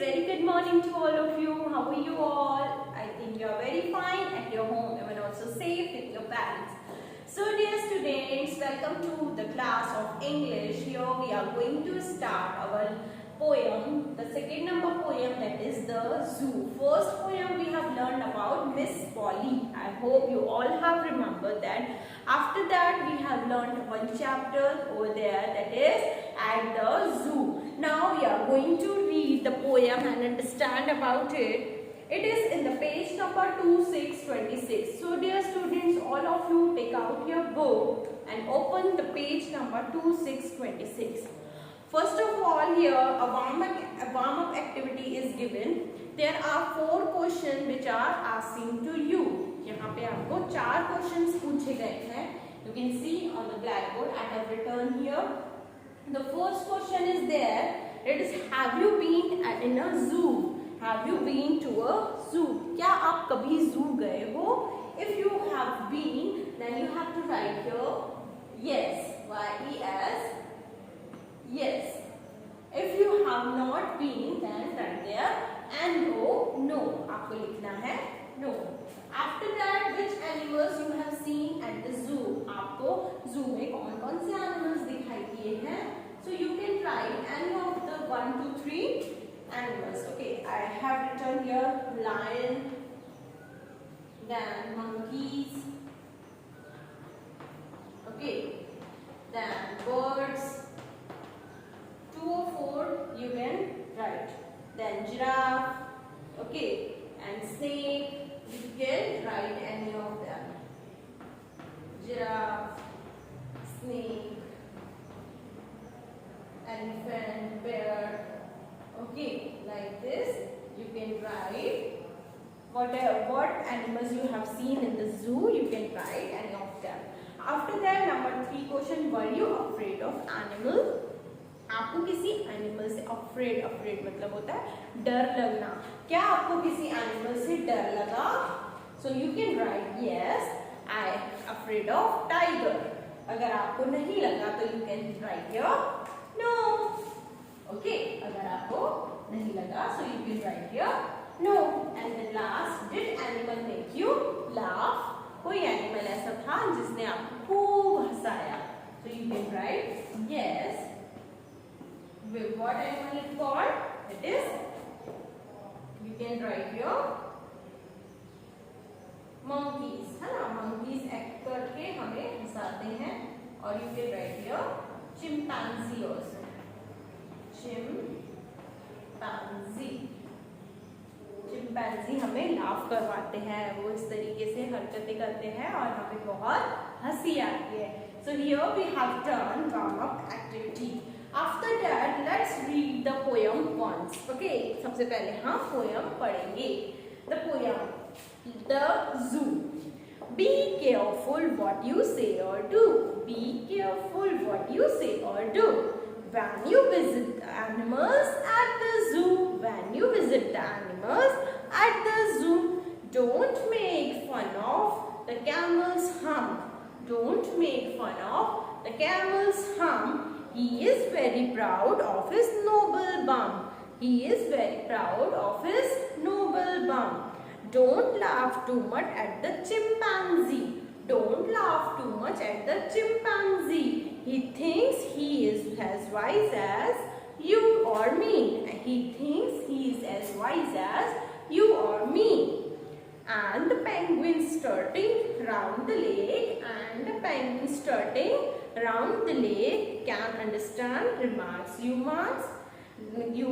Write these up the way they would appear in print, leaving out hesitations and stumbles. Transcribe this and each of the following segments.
very good morning to all of you. How are you all? I think you are very fine at your home and also safe with your parents. So dear students, welcome to the class of English. Here we are going to start our poem, the second number poem, that is the zoo. First poem we have learned about Miss Polly. I hope you all have remembered that. After that we have learned one chapter over there, that is at the zoo. Now we are going to read the poem and understand about it. It is in the page number 2626. So dear students, all of you take out your book and open the page number 2626. First of all, here a warm-up activity is given. There are 4 questions which are asking to you. यहाँ पे आपको 4 questions पूछे गए हैं. You can see on the blackboard. I have written here. The first question is there. It is, have you been in a zoo? Have you been to a zoo? क्या आप कभी zoo गए हो? If you have been, then you have to write here yes. Y-E-S. Yes. If you have not been, then write there and no. आपको लिखना है no. After that, which animals you have seen at the zoo? आपको zoo में कौन-कौन से animals दिखाई दिए हैं? So you can write any of the 1, 2, 3 animals. Okay, I have written here lion, then monkeys. Okay, then birds. 2 or 4 you can write. Then giraffe. Okay, and snake. You can write any of them. Giraffe, snake, elephant, bear. Okay, like this you can write what animals you have seen in the zoo. You can write any of them. After that, number 3 question, were you afraid of animal? आपको किसी animal से afraid मतलब होता है डर लगना. क्या आपको किसी एनिमल से डर लगा? So you can write yes, I am afraid of tiger. अगर आपको नहीं लगा तो you can write here no. Okay, अगर आपको नहीं लगा so you can here no. And then last, did animal make you laugh? कोई एनिमल ऐसा था जिसने आपको खूब हंसाया. So you can write yes. What animal is called? It is, you can write here monkeys. है ना, monkeys act करके हमें हंसाते हैं. और you can write here chimpanzee also. Chimpanzee हमें लाफ करवाते हैं. वो इस तरीके से हरकतें करते हैं और हमें बहुत हंसी आती है. So here we have done warm-up activity. After that, let's read the poem once. Okay, सबसे पहले हम poem पढ़ेंगे. The poem, the zoo. Be careful what you say or do. Be careful what you say or do. When you visit the animals at the zoo. When you visit the animals at the zoo, don't make fun of the camel's hump. Don't make fun of the camel's hump. He is very proud of his noble bum. He is very proud of his noble bum. Don't laugh too much at the chimpanzee. Don't laugh too much at the chimpanzee. He thinks he is as wise as you or me. He thinks he is as wise as you or me. And the penguin strutting round the lake, and the penguin strutting round the lake can understand remarks you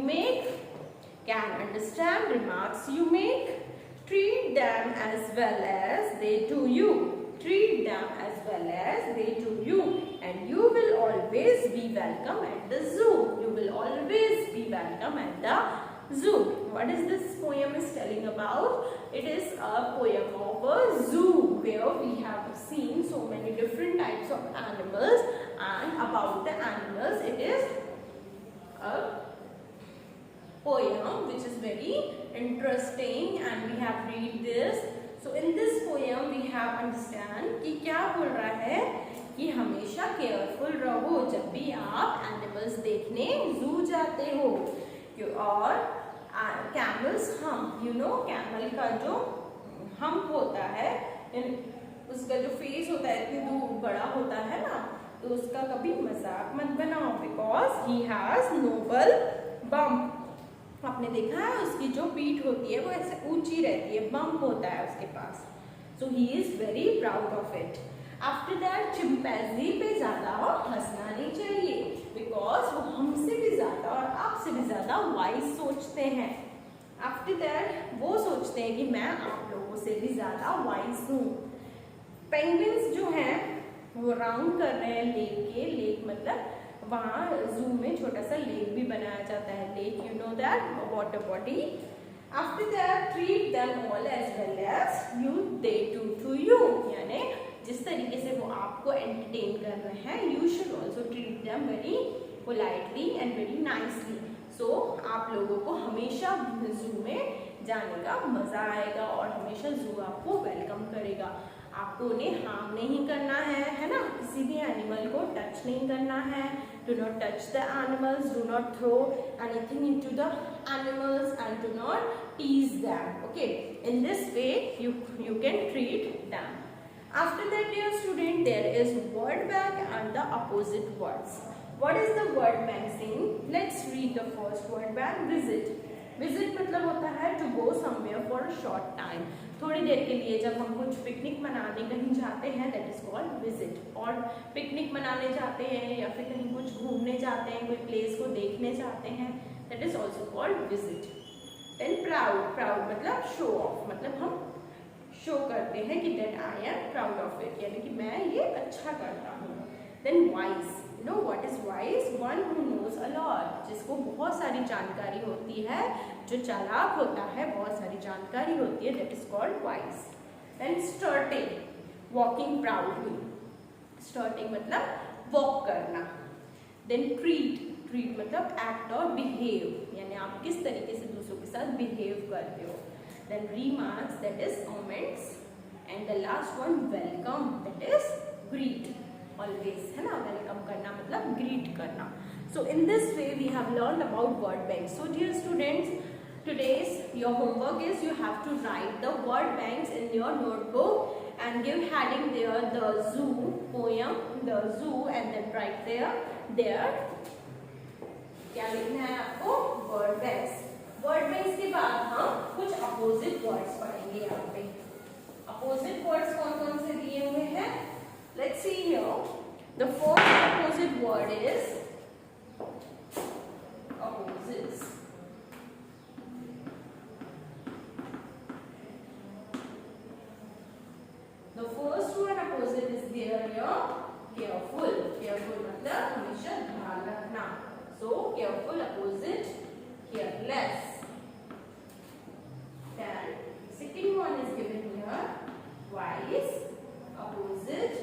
make, can understand remarks you make. Treat them as well as they do you. Treat them as well as they do you, and you will always be welcome at the zoo. You will always be welcome at the zoo. What is this poem is telling about? It is a poem of a zoo where we have seen so many different types of animals, and about the animals it is a poem which is very interesting, and we have read this. So in this poem we have understand कि क्या बोल रहा है कि हमेशा careful रहो जब भी आप एनिमल्स देखने जू जाते हो. और कैमल्स हम, यू नो कैमल का जो हम्प होता है, उसका जो फेस होता है इतनी दूर बड़ा होता है ना, तो उसका कभी मजाक मत बनाओ, because he has noble bump. आपने देखा है उसकी जो पीठ होती है वो ऐसे ऊंची रहती है, बम्प होता है उसके पास, so he is very proud of it. After that chimpanzee पे ज्यादा हंसना नहीं चाहिए, बिकॉज वो हमसे भी ज्यादा और आपसे भी ज्यादा वाइज सोचते हैं। आफ्टर दैट वो सोचते हैं कि मैं आप लोगों से भी ज्यादा वाइज हूँ। पेंगुइन्स जो हैं वो राउंड कर रहे हैं लेक के, लेक मतलब वहाँ जू में छोटा सा लेक भी बनाया जाता है, lake you know that, water body. After that treat them all as well as you they do to you, यानी जिस तरीके से वो आपको एंटरटेन कर रहे हैं, you should also treat them very politely and very nicely. सो आप लोगों को हमेशा जू में जाने का मजा आएगा और हमेशा जू आपको वेलकम करेगा। आपको उन्हें हार्म नहीं करना है ना, किसी भी एनिमल को टच नहीं करना है। Do not touch the animals, do not throw anything into the animals and do not tease them. Okay, in this way you can treat them. After that, dear student, there is word bank and the opposite words. What is the word bank saying? Let's read the first word bank, visit. Visit मतलब होता है to go somewhere for a short time, थोड़ी देर के लिए जब हम कुछ पिकनिक मनाने कहीं जाते हैं, दैट इज कॉल्ड विजिट। और पिकनिक मनाने जाते हैं या फिर कहीं कुछ घूमने जाते हैं, कोई प्लेस को देखने जाते हैं, that is also called visit. Then proud, proud मतलब शो ऑफ, मतलब हम शो करते हैं कि that I am proud of it, यानी कि मैं ये अच्छा करता हूँ। Then wise, you know what is wise? One who knows a lot, जिसको बहुत सारी जानकारी होती है, जो चालाक होता है, बहुत सारी जानकारी होती है, that is called wise. Then strutting, walking proudly, strutting मतलब वॉक करना। देन ट्रीट, ट्रीट मतलब एक्ट और बिहेव, यानी आप किस तरीके से दूसरों के साथ बिहेव करते हो। Then remarks, that is comments, and the last one welcome, that is greet, always, है ना, वेलकम करना मतलब ग्रीट करना। So in this way we have learned about word bank. So dear students, today's your homework is you have to write the word banks in your notebook and give heading there the zoo poem, the zoo, and then write there क्या लिखना है आपको? word banks। word banks के बाद हम कुछ opposite words पढ़ेंगे। यहाँ पे opposite words कौन कौन से दिए हुए हैं? Let's see here. The first opposite word is opposites. The first one opposite is there here, careful. Careful मतलब हमेशा ध्यान रखना। So careful opposite careless. Then second one is given here, wise opposite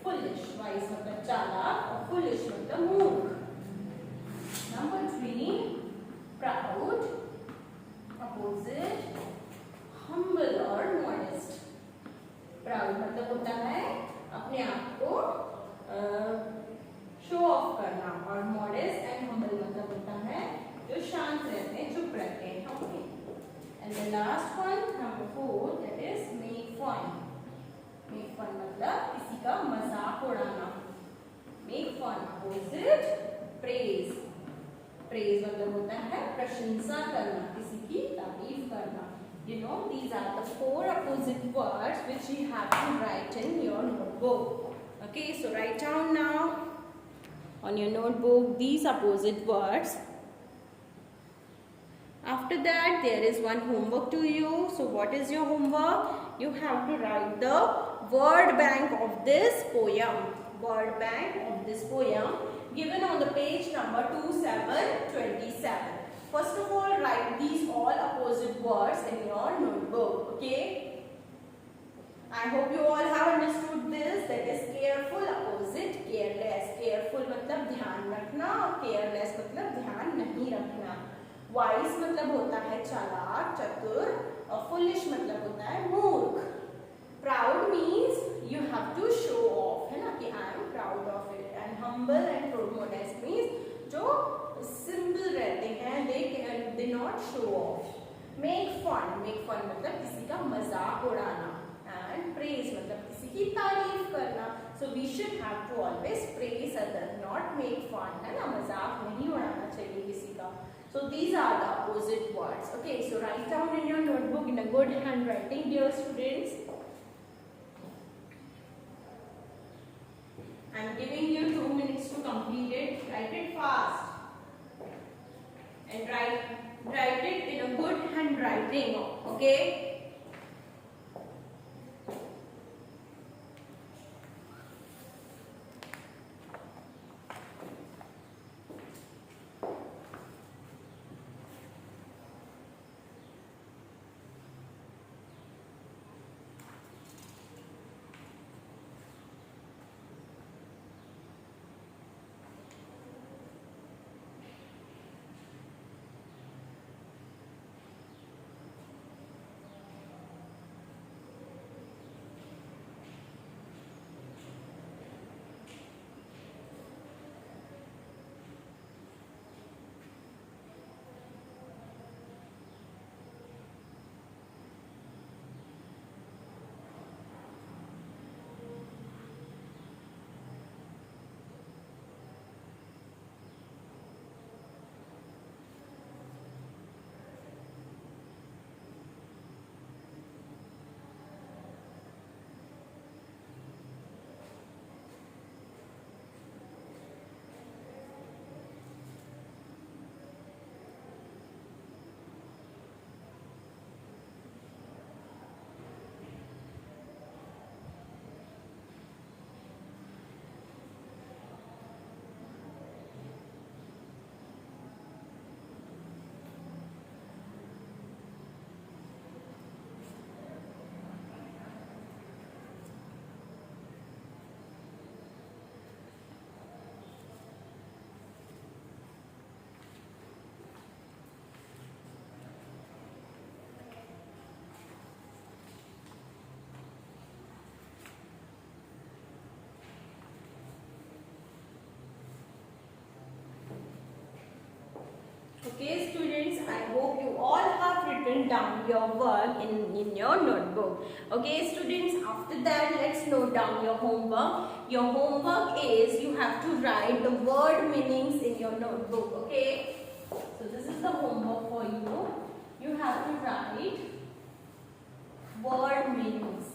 foolish. Wise मतलब चालाक और foolish मतलब मूर्ख। Number 3, proud opposite humble or modest. Proud मतलब होता है अपने आप को शो ऑफ करना, और मॉडेस्ट एंड हम्बल मतलब होता है जो शांत रहते हैं, चुप रहते हैं। Okay, and the last one number 4, that is make fun. Make fun मतलब किसी का मजाक उड़ाना। Make fun opposite praise. Praise मतलब होता है प्रशंसा करना, किसी की तारीफ करना। You know, these are the 4 opposite words which you have to write in your notebook. Okay, so write down now on your notebook these opposite words. After that, there is one homework to you. So what is your homework? You have to write the word bank of this poem. Word bank of this poem given on the page number 2727. First of all, write these all opposite words in your notebook. Okay? I hope you all have understood this. That is careful opposite careless. Careful मतलब ध्यान रखना, और careless मतलब ध्यान नहीं रखना। Wise मतलब होता है चालाक, चतुर, और foolish मतलब होता है मूर्ख। Proud means you have to show off, है ना, कि I am proud of it. And humble and modest means जो सिंपल रहते हैं, they not show off. Make fun मतलब किसी का मजाक उड़ाना. एंड प्रेज मतलब किसी की तारीफ करना. So we should have to always praise other, not make fun, है ना. मजाक नहीं उड़ाना चाहिए किसी का. So these are the opposite words. Okay, so write down in your notebook in a good handwriting, dear students. I am giving you 2 minutes to complete it. Write it fast and write it in a good handwriting. Okay. Okay students, I hope you all have written down your work in your notebook. Okay students, after that let's note down your homework. Your homework is you have to write the word meanings in your notebook. Okay, so this is the homework for you. You have to write word meanings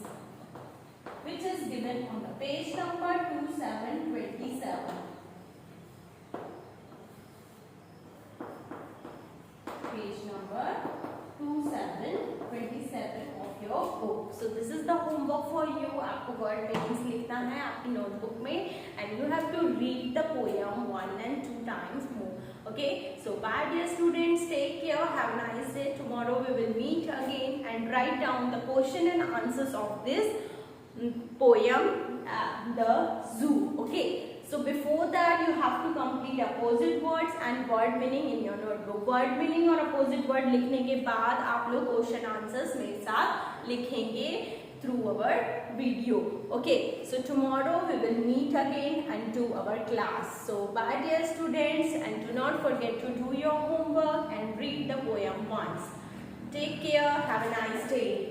which is given on the page number 2727. Page number 2727 of your book. So this is the homework for you. आपको word meanings लिखना है आपकी notebook में, and you have to read the poem 1 and 2 times more. Okay. So bye dear students. Take care. Have a nice day. Tomorrow we will meet again and write down the question and answers of this poem, The Zoo. Okay. So before that you have to complete opposite words and word meaning in your notebook. Word meaning और opposite word लिखने के बाद आप लोग question answers मेरे साथ लिखेंगे through our video. Okay. So tomorrow we will meet again and do our class. So bye dear students, and do not forget to do your homework and read the poem once. Take care. Have a nice day.